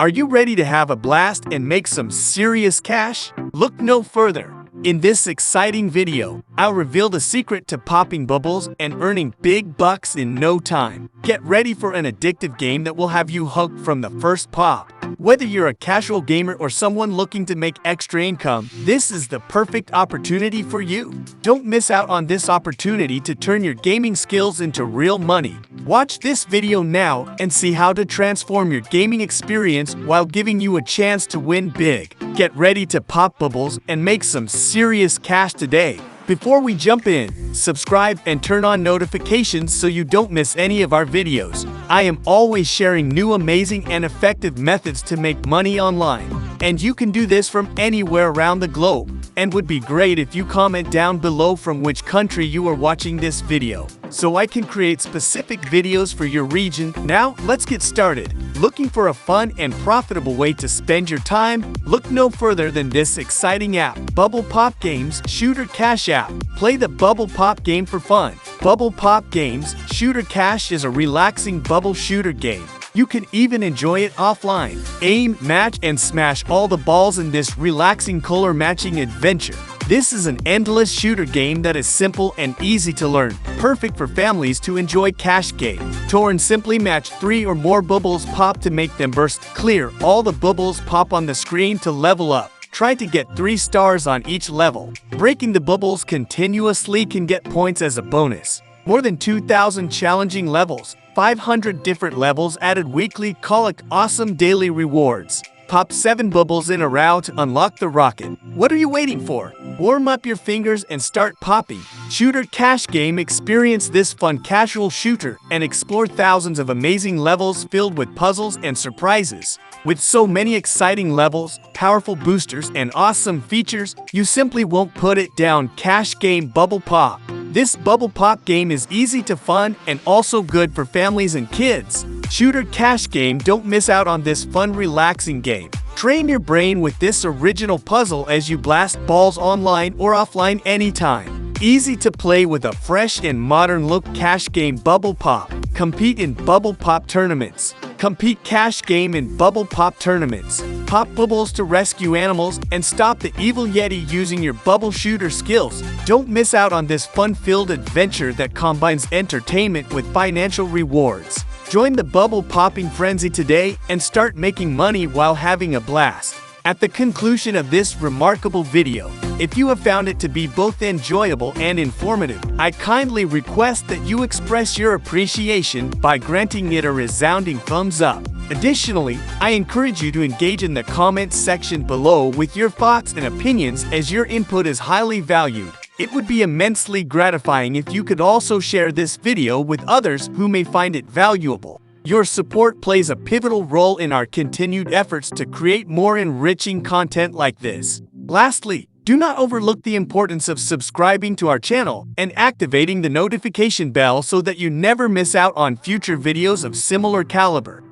Are you ready to have a blast and make some serious cash? Look no further. In this exciting video, I'll reveal the secret to popping bubbles and earning big bucks in no time. Get ready for an addictive game that will have you hooked from the first pop. Whether you're a casual gamer or someone looking to make extra income, this is the perfect opportunity for you. Don't miss out on this opportunity to turn your gaming skills into real money. Watch this video now and see how to transform your gaming experience while giving you a chance to win big. Get ready to pop bubbles and make some serious cash today. Before we jump in, subscribe and turn on notifications so you don't miss any of our videos. I am always sharing new amazing and effective methods to make money online. And you can do this from anywhere around the globe. And would be great if you comment down below from which country you are watching this video, so I can create specific videos for your region. Now, let's get started. Looking for a fun and profitable way to spend your time? Look no further than this exciting app, Bubble Pop Games Shooter Cash app. Play the Bubble Pop game for fun. Bubble Pop Games Shooter Cash is a relaxing bubble shooter game. You can even enjoy it offline. Aim, match, and smash all the balls in this relaxing color matching adventure. This is an endless shooter game that is simple and easy to learn, perfect for families to enjoy cash game. Torn simply match 3 or more bubbles pop to make them burst. Clear all the bubbles pop on the screen to level up. Try to get 3 stars on each level. Breaking the bubbles continuously can get points as a bonus. More than 2,000 challenging levels, 500 different levels added weekly. Collect awesome daily rewards. Pop 7 bubbles in a row to unlock the rocket. What are you waiting for? Warm up your fingers and start popping. Shooter Cash game. Experience this fun casual shooter and explore thousands of amazing levels filled with puzzles and surprises. With so many exciting levels, powerful boosters, and awesome features, you simply won't put it down. Cash game Bubble Pop. This Bubble Pop game is easy to fun and also good for families and kids. Shooter Cash game. Don't miss out on this fun, relaxing game. Train your brain with this original puzzle as you blast balls online or offline anytime. Easy to play with a fresh and modern look. Cash game Bubble Pop. Compete in Bubble Pop tournaments. Compete cash game in Bubble Pop tournaments. Pop bubbles to rescue animals and stop the evil Yeti using your bubble shooter skills. Don't miss out on this fun-filled adventure that combines entertainment with financial rewards. Join the bubble popping frenzy today and start making money while having a blast. At the conclusion of this remarkable video, if you have found it to be both enjoyable and informative, I kindly request that you express your appreciation by granting it a resounding thumbs up. Additionally, I encourage you to engage in the comments section below with your thoughts and opinions, as your input is highly valued. It would be immensely gratifying if you could also share this video with others who may find it valuable. Your support plays a pivotal role in our continued efforts to create more enriching content like this. Lastly, do not overlook the importance of subscribing to our channel and activating the notification bell so that you never miss out on future videos of similar caliber.